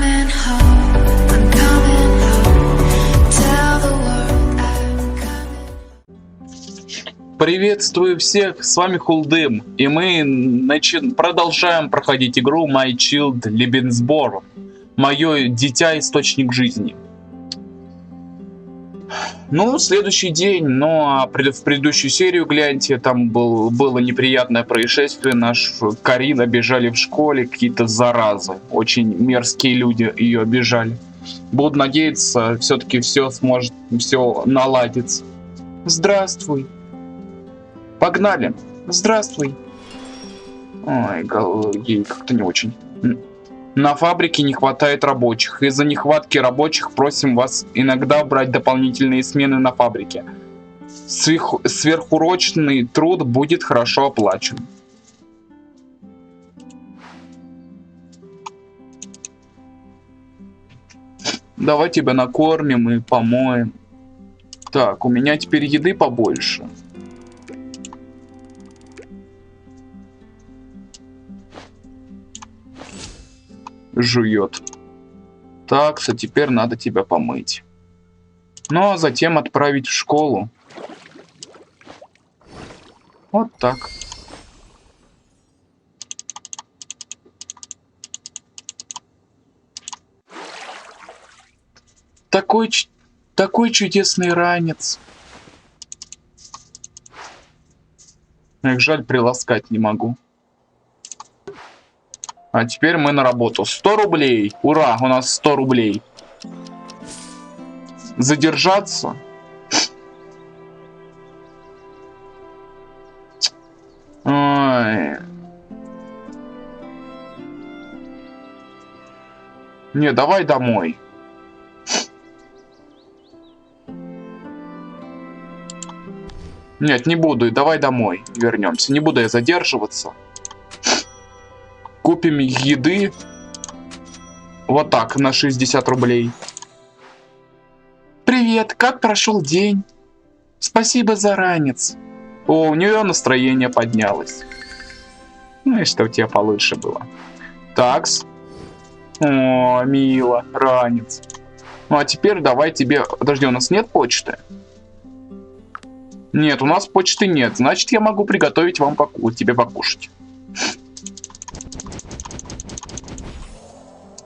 coming home. I'm coming home. Tell the world I'm coming. Приветствую всех, с вами Хулдым, и мы продолжаем проходить игру My Child Lebensborn, мое дитя источник жизни. Ну, следующий день, в предыдущую серию гляньте, там было неприятное происшествие, наш Карин обижали в школе, какие-то заразы, очень мерзкие люди ее обижали. Буду надеяться, все-таки все наладится. Здравствуй. Погнали. Здравствуй. Ой, ей как-то не очень. На фабрике не хватает рабочих. Из-за нехватки рабочих просим вас иногда брать дополнительные смены на фабрике. Сверхурочный труд будет хорошо оплачен. Давай тебя накормим и помоем. Так, у меня теперь еды побольше. Жует. Так, теперь надо тебя помыть. Ну, а затем отправить в школу. Вот так. Такой чудесный ранец. Эх, жаль, приласкать не могу. А теперь мы на работу. 100 рублей. Ура, у нас 100 рублей. Задержаться? Ой. Не, давай домой. Нет, не буду. Давай домой вернемся. Не буду я задерживаться. Купим еды. Вот так, на 60 рублей. Привет, как прошел день? Спасибо за ранец. О, у нее настроение поднялось. Ну и что у тебя получше было. Такс. О, мило, ранец. Ну а теперь давай тебе... Подожди, у нас нет почты? Нет, у нас почты нет. Значит, я могу приготовить тебе покушать.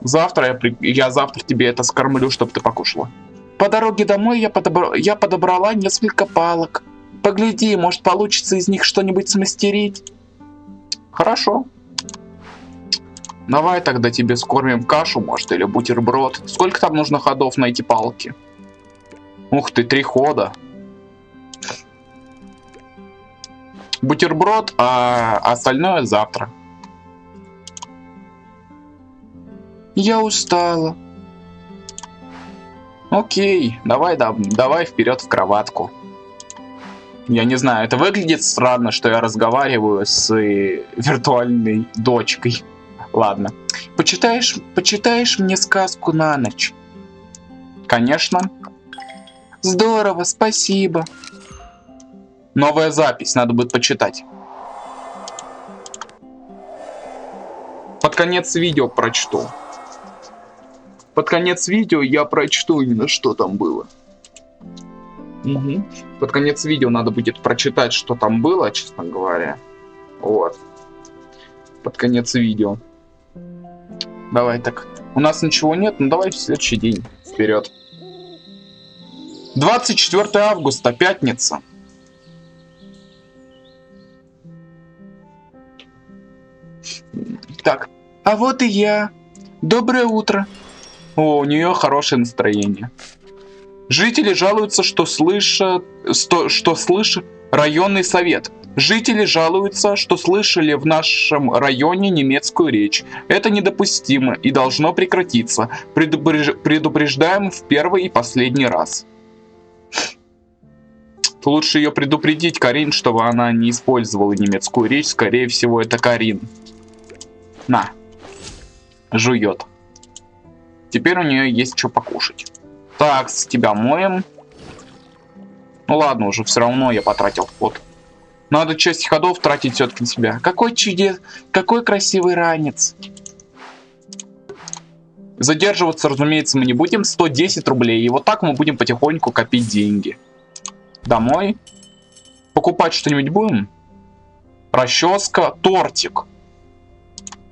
Завтра я завтра тебе это скормлю, чтобы ты покушала. По дороге домой я подобрала несколько палок. Погляди, может получится из них что-нибудь смастерить. Хорошо. Давай тогда тебе скормим кашу, может, или бутерброд. Сколько там нужно ходов на эти палки? Ух ты, 3 хода. Бутерброд, а остальное завтра. Я устала. Окей, давай вперед в кроватку. Я не знаю, это выглядит странно, что я разговариваю с виртуальной дочкой. Ладно. Почитаешь мне сказку на ночь? Конечно. Здорово, спасибо. Новая запись, надо будет почитать. Под конец видео прочту. Под конец видео я прочту именно, что там было. Угу. Под конец видео надо будет прочитать, что там было, честно говоря. Вот. Под конец видео. Давай так. У нас ничего нет, ну давай в следующий день. Вперед. 24 августа, пятница. Так. А вот и я. Доброе утро. О, у нее хорошее настроение. Жители жалуются, что слышат районный совет. Жители жалуются, что слышали в нашем районе немецкую речь. Это недопустимо и должно прекратиться. Предупреждаем в первый и последний раз. Лучше ее предупредить, Карин, чтобы она не использовала немецкую речь. Скорее всего, это Карин. На. Жует. Теперь у нее есть что покушать. Так, с тебя моем. Ну ладно, уже все равно я потратил ход. Надо часть ходов тратить все-таки на себя. Какой красивый ранец. Задерживаться, разумеется, мы не будем. 110 рублей. И вот так мы будем потихоньку копить деньги. Домой. Покупать что-нибудь будем? Расческа, тортик.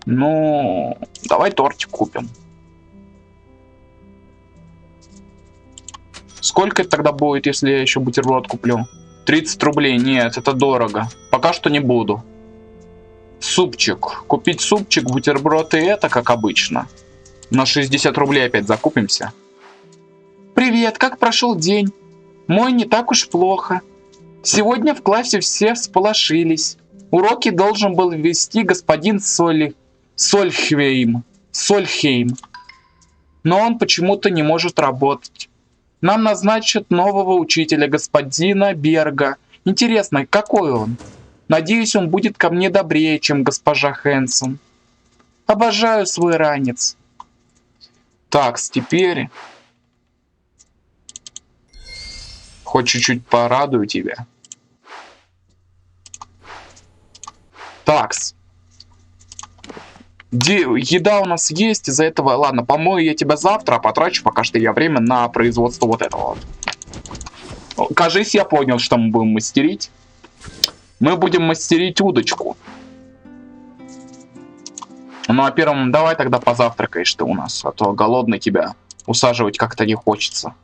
Ну, давай тортик купим. Сколько это тогда будет, если я еще бутерброд куплю? 30 рублей. Нет, это дорого. Пока что не буду. Супчик. Купить супчик, бутерброд и это, как обычно. На 60 рублей опять закупимся. Привет, как прошел день? Мой не так уж плохо. Сегодня в классе все всполошились. Уроки должен был вести господин Сольхейм. Но он почему-то не может работать. Нам назначат нового учителя, господина Берга. Интересно, какой он? Надеюсь, он будет ко мне добрее, чем госпожа Хэнсон. Обожаю свой ранец. Так, теперь... Хоть чуть-чуть порадую тебя. Такс. Еда у нас есть, из-за этого... Ладно, помою я тебя завтра, а потрачу пока что я время на производство вот этого вот. Кажись, я понял, что мы будем мастерить. Мы будем мастерить удочку. Ну а первым давай тогда позавтракаешь ты у нас, а то голодный тебя усаживать как-то не хочется.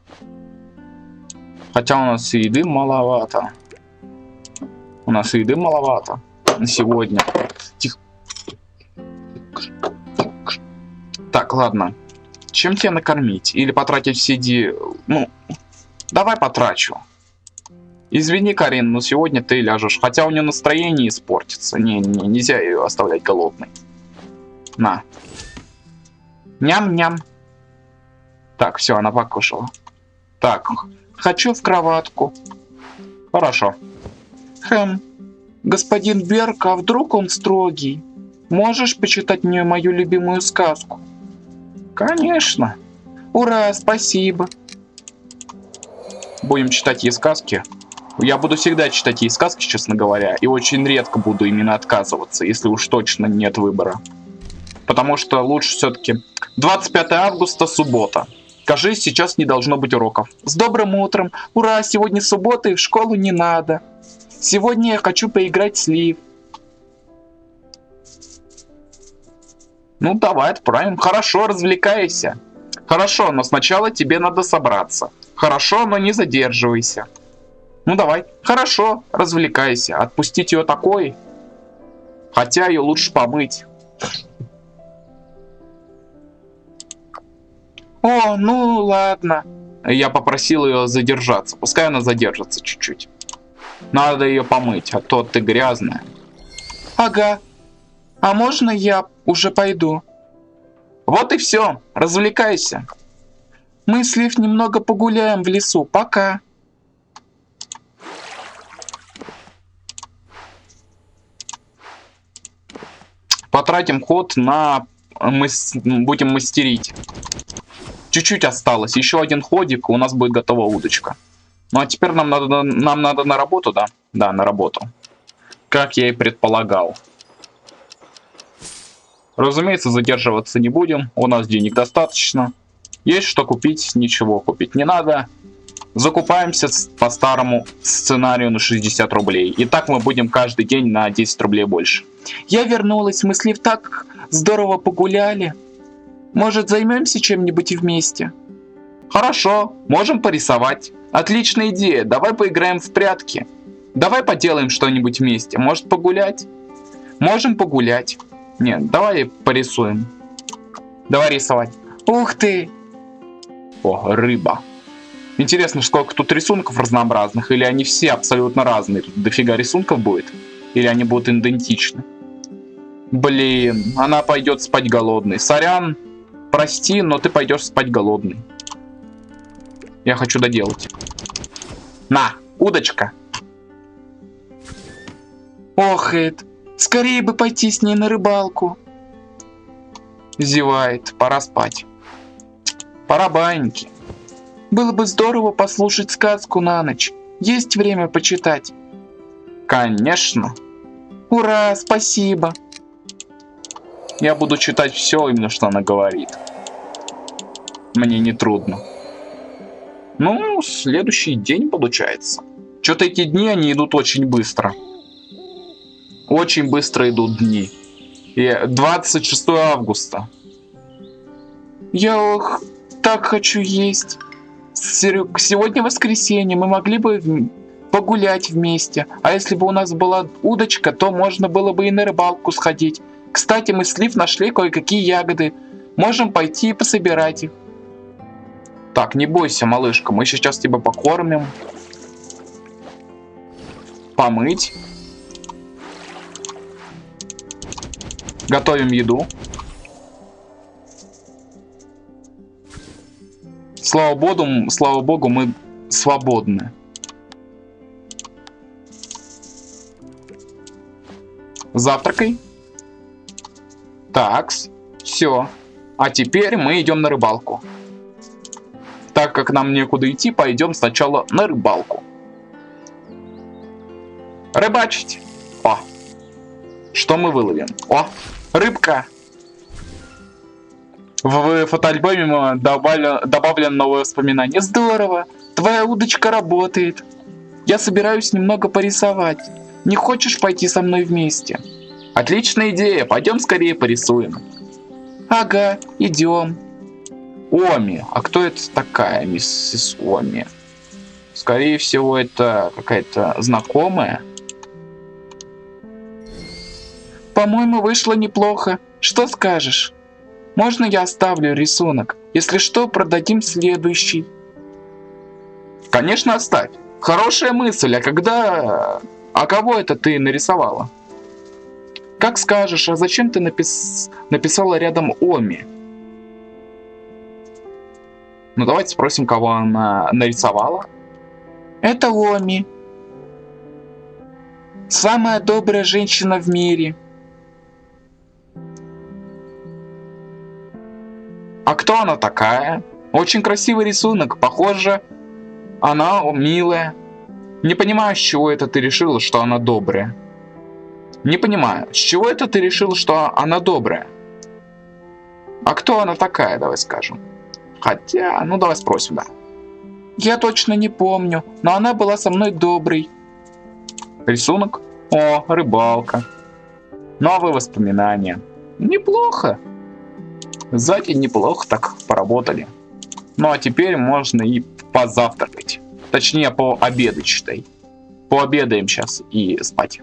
Хотя у нас и еды маловато. У нас и еды маловато на сегодня. Тихо. Так, ладно. Чем тебя накормить? Или потратить все Ну, давай потрачу. Извини, Карин, но сегодня ты ляжешь. Хотя у нее настроение испортится. Нельзя ее оставлять голодной. На. Ням-ням. Так, все, она покушала. Так, хочу в кроватку. Хорошо. Господин Берг, а вдруг он строгий? Можешь почитать мне мою любимую сказку? Конечно. Ура, спасибо. Будем читать ей сказки. Я буду всегда читать ей сказки, честно говоря. И очень редко буду именно отказываться, если уж точно нет выбора. Потому что лучше все-таки 25 августа, суббота. Кажись, сейчас не должно быть уроков. С добрым утром. Ура, сегодня суббота и в школу не надо. Сегодня я хочу поиграть с Лив. Ну давай отправим. Хорошо, развлекайся. Хорошо, но сначала тебе надо собраться. Хорошо, но не задерживайся. Ну давай. Хорошо, развлекайся. Отпустить ее такой. Хотя ее лучше помыть. О, ну ладно. Я попросил ее задержаться. Пускай она задержится чуть-чуть. Надо ее помыть, а то ты грязная. Ага. А можно я уже пойду? Вот и все. Развлекайся. Мы с Лив немного погуляем в лесу. Пока. Потратим ход на... Будем мастерить. Чуть-чуть осталось. Еще один ходик, у нас будет готова удочка. Ну а теперь нам надо на работу, да? Да, на работу. Как я и предполагал. Разумеется, задерживаться не будем. У нас денег достаточно. Есть что купить, ничего купить не надо. Закупаемся по старому сценарию на 60 рублей. И так мы будем каждый день на 10 рублей больше. Я вернулась, мы с Лив так здорово погуляли. Может, займемся чем-нибудь вместе? Хорошо, можем порисовать. Отличная идея, давай поиграем в прятки. Давай поделаем что-нибудь вместе. Может, погулять? Можем погулять. Нет, давай порисуем. Давай рисовать. Ух ты! О, рыба. Интересно, сколько тут рисунков разнообразных. Или они все абсолютно разные. Тут дофига рисунков будет. Или они будут идентичны. Блин, она пойдет спать голодной. Сорян, прости, но ты пойдешь спать голодный. Я хочу доделать. На, удочка. Ох, Эд, скорее бы пойти с ней на рыбалку. Зевает, пора спать. Пора баньки. Было бы здорово послушать сказку на ночь. Есть время почитать? Конечно. Ура, спасибо. Я буду читать все именно, что она говорит. Мне не трудно. Ну, следующий день получается. Что-то эти дни, они идут очень быстро. Очень быстро идут дни. И 26 августа. Я так хочу есть. Сегодня воскресенье, мы могли бы погулять вместе. А если бы у нас была удочка, то можно было бы и на рыбалку сходить. Кстати, мы с Лив нашли кое-какие ягоды. Можем пойти и пособирать их. Так, не бойся, малышка, мы сейчас тебя покормим. Помыть. Готовим еду. Слава Богу, мы свободны. Завтракай. Такс, все. А теперь мы идем на рыбалку. Так как нам некуда идти, пойдем сначала на рыбалку. Рыбачить. О, что мы выловим? О, рыбка. В фотоальбоме добавлено новое воспоминание. Здорово, твоя удочка работает. Я собираюсь немного порисовать. Не хочешь пойти со мной вместе? Отличная идея, пойдем скорее порисуем. Ага, идем. Оми, а кто это такая, миссис Оми? Скорее всего, это какая-то знакомая. По-моему, вышло неплохо. Что скажешь? Можно я оставлю рисунок? Если что, продадим следующий. Конечно, оставь. Хорошая мысль, а когда... А кого это ты нарисовала? Как скажешь, а зачем ты написала рядом Оми? Ну давайте спросим, кого она нарисовала. Это Оми. Самая добрая женщина в мире. А кто она такая? Очень красивый рисунок. Похоже, она милая. Не понимаю, с чего это ты решила, что она добрая. Не понимаю, с чего это ты решила, что она добрая? А кто она такая, давай скажем. Хотя, ну давай спросим, да. Я точно не помню, но она была со мной доброй. Рисунок? О, рыбалка. Новые воспоминания. Неплохо. Сзади неплохо так поработали. Ну а теперь можно и позавтракать. Точнее, пообедать, считай. Пообедаем сейчас и спать.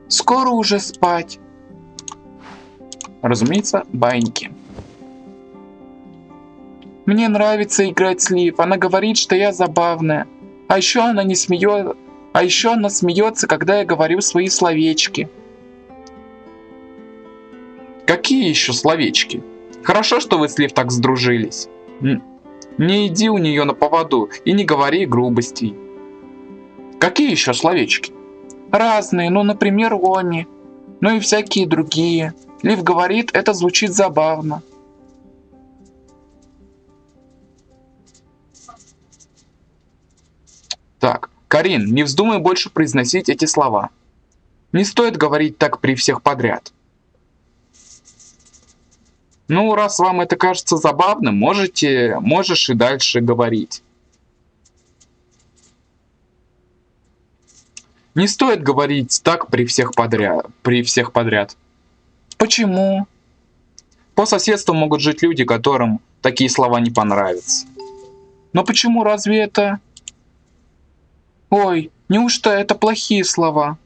Скоро уже спать. Разумеется, баиньки. Мне нравится играть с Лив. Она говорит, что я забавная. А еще она смеется, когда я говорю свои словечки. Какие еще словечки? Хорошо, что вы с Лив так сдружились. Не иди у нее на поводу и не говори грубостей. Какие еще словечки? Разные, ну, например, Оми. Ну и всякие другие. Лив говорит, это звучит забавно. Так, Карин, не вздумай больше произносить эти слова. Не стоит говорить так при всех подряд. Ну, раз вам это кажется забавным, можешь и дальше говорить. Не стоит говорить так при всех подряд. Почему? По соседству могут жить люди, которым такие слова не понравятся. Но почему, разве это... Ой, неужто это плохие слова?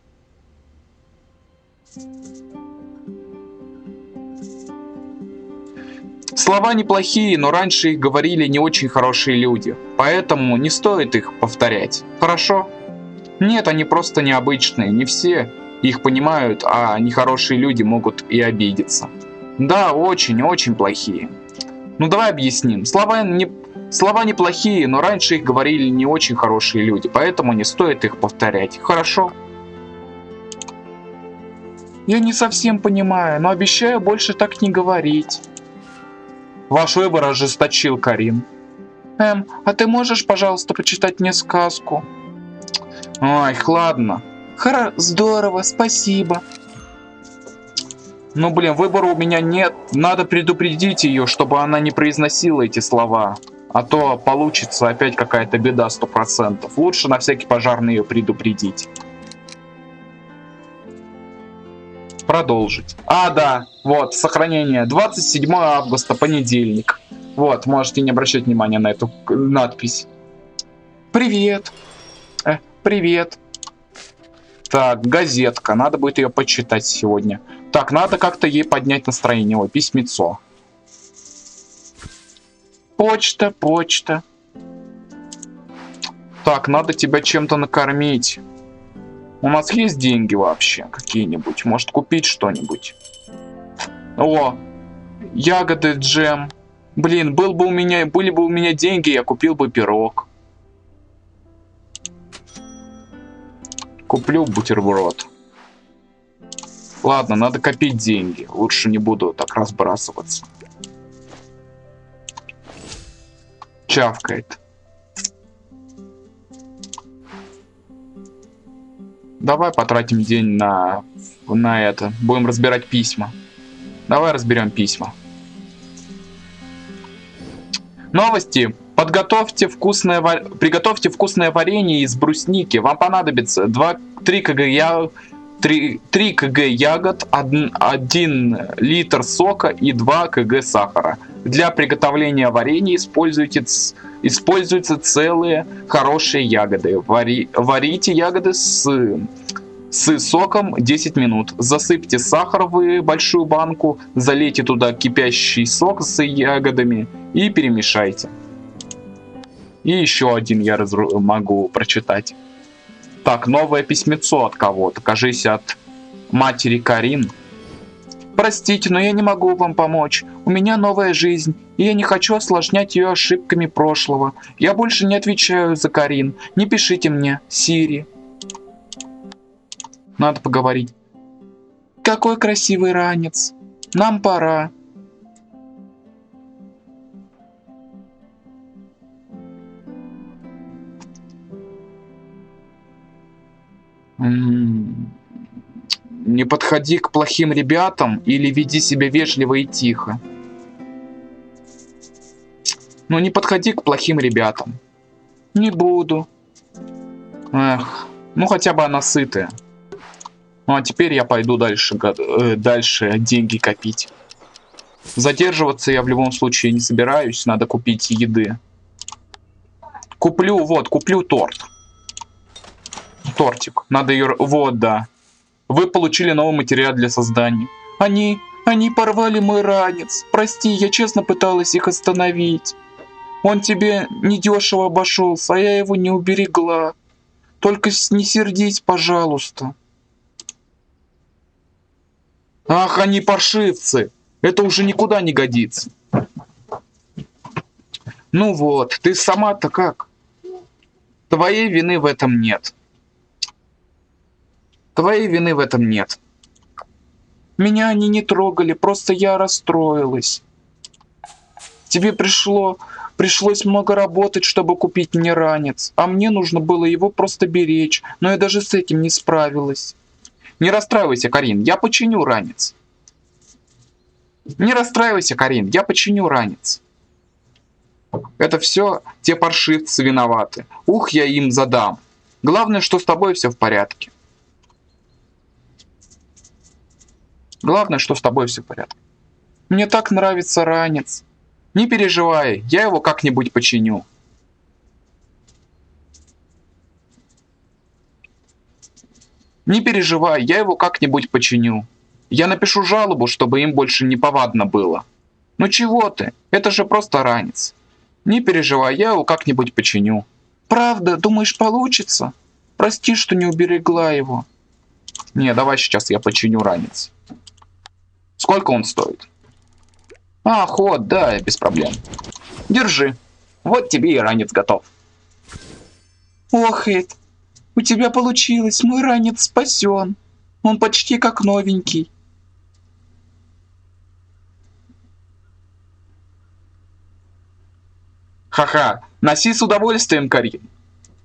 Слова неплохие, но раньше их говорили не очень хорошие люди, поэтому не стоит их повторять. Хорошо? Нет, они просто необычные, не все их понимают, а нехорошие люди могут и обидеться. Да, очень плохие. Ну давай объясним. Слова неплохие, но раньше их говорили не очень хорошие люди, поэтому не стоит их повторять. Хорошо? Я не совсем понимаю, но обещаю больше так не говорить. Ваш выбор ожесточил, Карин. А ты можешь, пожалуйста, почитать мне сказку? Ой, ладно. Здорово, спасибо. Ну, блин, выбора у меня нет. Надо предупредить ее, чтобы она не произносила эти слова. А то получится опять какая-то беда 100%. Лучше на всякий пожарный ее предупредить. Продолжить. А, да, вот, сохранение. 27 августа, понедельник. Вот, можете не обращать внимания на эту надпись. Привет. Привет. Так, газетка. Надо будет ее почитать сегодня. Так, надо как-то ей поднять настроение. Ой, письмецо. Почта, почта. Так, надо тебя чем-то накормить. У нас есть деньги вообще какие-нибудь? Может купить что-нибудь? О, ягоды, джем. Блин, были бы у меня деньги, я купил бы пирог. Куплю бутерброд. Ладно, надо копить деньги. Лучше не буду так разбрасываться. Чавкает. Давай потратим день на это. Будем разбирать письма. Давай разберем письма. Новости. Приготовьте вкусное варенье из брусники. Вам понадобится 3 кг ягод, 1 литр сока и 2 кг сахара. Для приготовления варенья используются целые хорошие ягоды. Варите ягоды с соком 10 минут. Засыпьте сахар в большую банку, залейте туда кипящий сок с ягодами и перемешайте. И еще один я могу прочитать. Так, новое письмецо от кого-то. Кажись, от матери Карин. Простите, но я не могу вам помочь. У меня новая жизнь, и я не хочу осложнять ее ошибками прошлого. Я больше не отвечаю за Карин. Не пишите мне, Сири. Надо поговорить. Какой красивый ранец. Нам пора. Не подходи к плохим ребятам или веди себя вежливо и тихо. Ну не подходи к плохим ребятам. Не буду. Эх, ну хотя бы она сытая. Ну а теперь я пойду дальше деньги копить. Задерживаться я в любом случае не собираюсь. Надо купить еды. Куплю торт. Тортик. Надо ее... Вот, да. Вы получили новый материал для создания. Они порвали мой ранец. Прости, я честно пыталась их остановить. Он тебе недешево обошелся, а я его не уберегла. Только не сердись, пожалуйста. Ах, они паршивцы. Это уже никуда не годится. Ну вот, ты сама-то как? Твоей вины в этом нет. Твоей вины в этом нет. Меня они не трогали, просто я расстроилась. Тебе пришлось много работать, чтобы купить мне ранец, а мне нужно было его просто беречь, но я даже с этим не справилась. Не расстраивайся, Карин, я починю ранец. Не расстраивайся, Карин, я починю ранец. Это все те паршивцы виноваты. Ух, я им задам. Главное, что с тобой все в порядке. Главное, что с тобой все в порядке. Мне так нравится ранец. Не переживай, я его как-нибудь починю. Не переживай, я его как-нибудь починю. Я напишу жалобу, чтобы им больше не повадно было. Ну чего ты? Это же просто ранец. Не переживай, я его как-нибудь починю. Правда, думаешь, получится? Прости, что не уберегла его. Не, давай сейчас я починю ранец. Сколько он стоит? А, ход, да, без проблем. Держи. Вот тебе и ранец готов. Ох, Эд, у тебя получилось, мой ранец спасен. Он почти как новенький. Ха-ха, носи с удовольствием, Карин.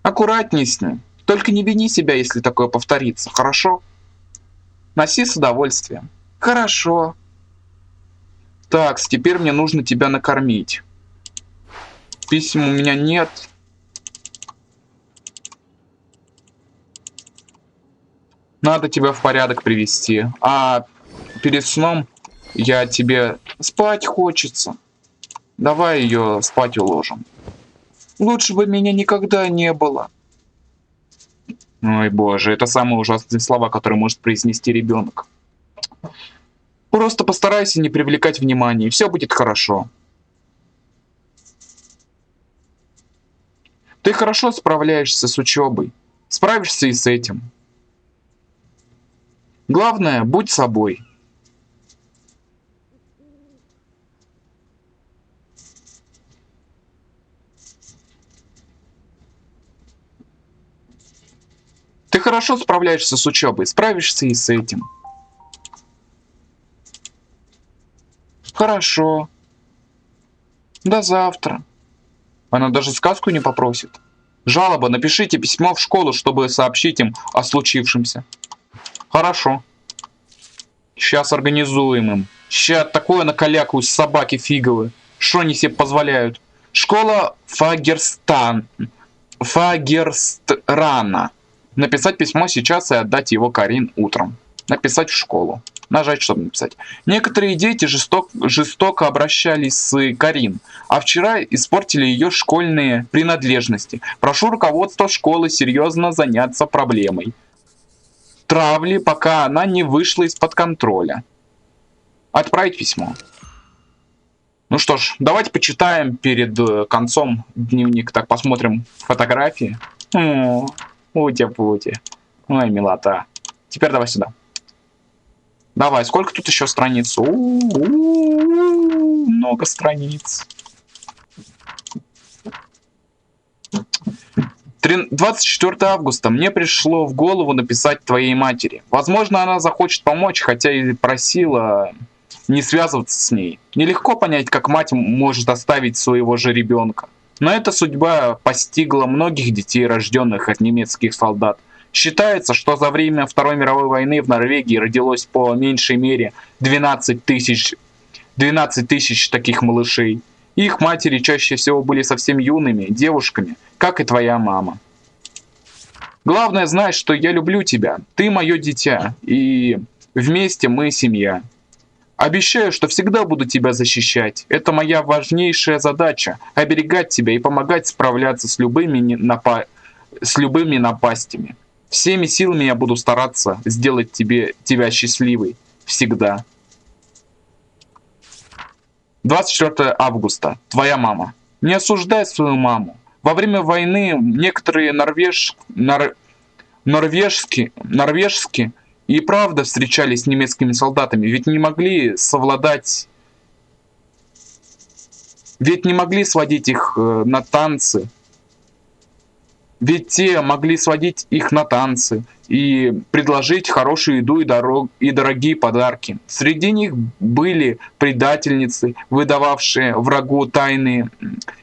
Аккуратней с ним. Только не вини себя, если такое повторится, хорошо? Носи с удовольствием. Хорошо. Так, теперь мне нужно тебя накормить. Писем у меня нет. Надо тебя в порядок привести. А перед сном я тебе спать хочется. Давай ее спать уложим. Лучше бы меня никогда не было. Ой, боже, это самые ужасные слова, которые может произнести ребенок. Просто постарайся не привлекать внимания, и все будет хорошо. Ты хорошо справляешься с учебой. Справишься и с этим. Главное, будь собой. Ты хорошо справляешься с учебой, справишься и с этим. Хорошо. До завтра. Она даже сказку не попросит. Жалоба, напишите письмо в школу, чтобы сообщить им о случившемся. Хорошо. Сейчас организуем им. Сейчас такое накалякаю с собаки фиговые. Что они себе позволяют? Школа Фагерстрана. Написать письмо сейчас и отдать его Карин утром. Написать в школу. Нажать, чтобы написать. Некоторые дети жестоко обращались с Карин, а вчера испортили ее школьные принадлежности. Прошу руководство школы серьезно заняться проблемой травли, пока она не вышла из-под контроля. Отправить письмо. Ну что ж, давайте почитаем перед концом дневник. Так, посмотрим фотографии. Ути-пути. Ой, милота. Теперь давай сюда. Давай, сколько тут еще страниц? Много страниц. 24 августа. Мне пришло в голову написать твоей матери. Возможно, она захочет помочь, хотя и просила не связываться с ней. Нелегко понять, как мать может оставить своего же ребенка. Но эта судьба постигла многих детей, рожденных от немецких солдат. Считается, что за время Второй мировой войны в Норвегии родилось по меньшей мере 12 тысяч таких малышей. Их матери чаще всего были совсем юными девушками, как и твоя мама. Главное, знай, что я люблю тебя, ты мое дитя, и вместе мы семья. Обещаю, что всегда буду тебя защищать. Это моя важнейшая задача – оберегать тебя и помогать справляться с любыми напастями. Всеми силами я буду стараться сделать тебя счастливой. Всегда. 24 августа. Твоя мама. Не осуждай свою маму. Во время войны некоторые норвежские и правда встречались с немецкими солдатами, ведь не могли сводить их на танцы. Ведь те могли сводить их на танцы и предложить хорошую еду и дорогие подарки. Среди них были предательницы, выдававшие врагу тайные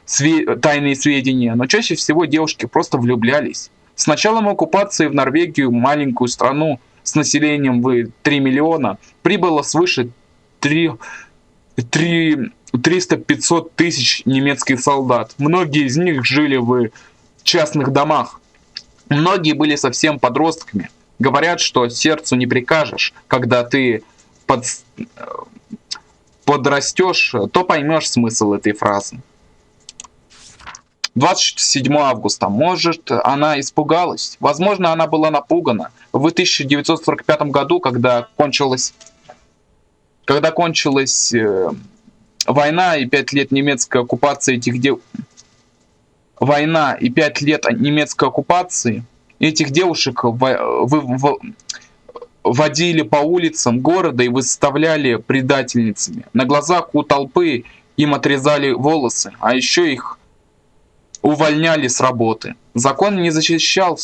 сведения, но чаще всего девушки просто влюблялись. С началом оккупации в Норвегию, маленькую страну с населением в 3 миллиона, прибыло свыше 300-500 тысяч немецких солдат. Многие из них жили в частных домах. Многие были совсем подростками. Говорят, что сердцу не прикажешь. Когда ты подрастешь, то поймешь смысл этой фразы. 27 августа. Может, она испугалась. Возможно, она была напугана. В 1945 году, когда кончилась война и 5 лет немецкой оккупации этих девушек водили по улицам города и выставляли предательницами. На глазах у толпы им отрезали волосы, а еще их увольняли с работы. Закон не запрещал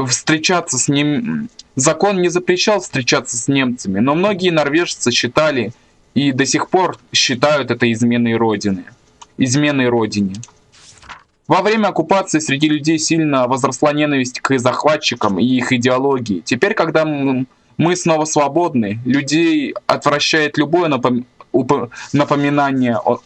встречаться с немцами, но многие норвежцы считали и до сих пор считают это изменой родине. Во время оккупации среди людей сильно возросла ненависть к захватчикам и их идеологии. Теперь, когда мы снова свободны, людей отвращает любое напоминание о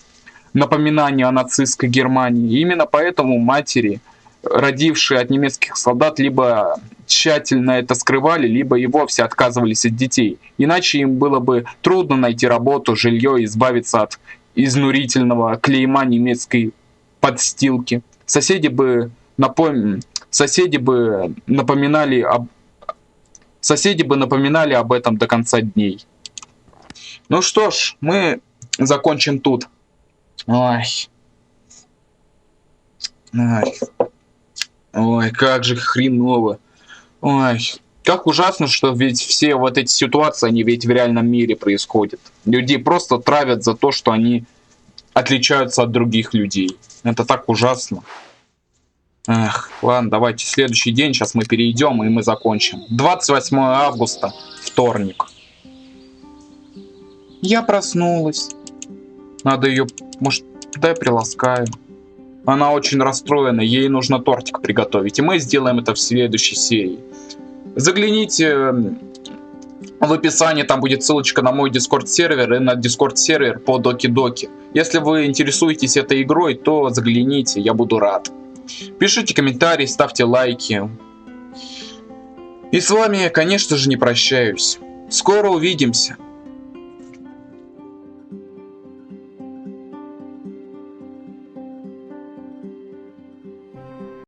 нацистской Германии. И именно поэтому матери, родившие от немецких солдат, либо тщательно это скрывали, либо и вовсе отказывались от детей. Иначе им было бы трудно найти работу, жилье и избавиться от изнурительного клейма немецкой подстилки. Соседи бы напоминали об этом до конца дней. Ну что ж, мы закончим тут. Ой. Ой, как же хреново. Ой, как ужасно, что ведь все вот эти ситуации, они ведь в реальном мире происходят. Людей просто травят за то, что они отличаются от других людей. Это так ужасно. Эх, ладно, давайте следующий день, сейчас мы перейдем и мы закончим. 28 августа, вторник. Я проснулась. Надо ее, может, дай приласкаю. Она очень расстроена, ей нужно тортик приготовить. И мы сделаем это в следующей серии. Загляните в описании, там будет ссылочка на мой Discord-сервер и на Discord-сервер по Доки-Доки. Если вы интересуетесь этой игрой, то загляните, я буду рад. Пишите комментарии, ставьте лайки. И с вами, конечно же, не прощаюсь. Скоро увидимся.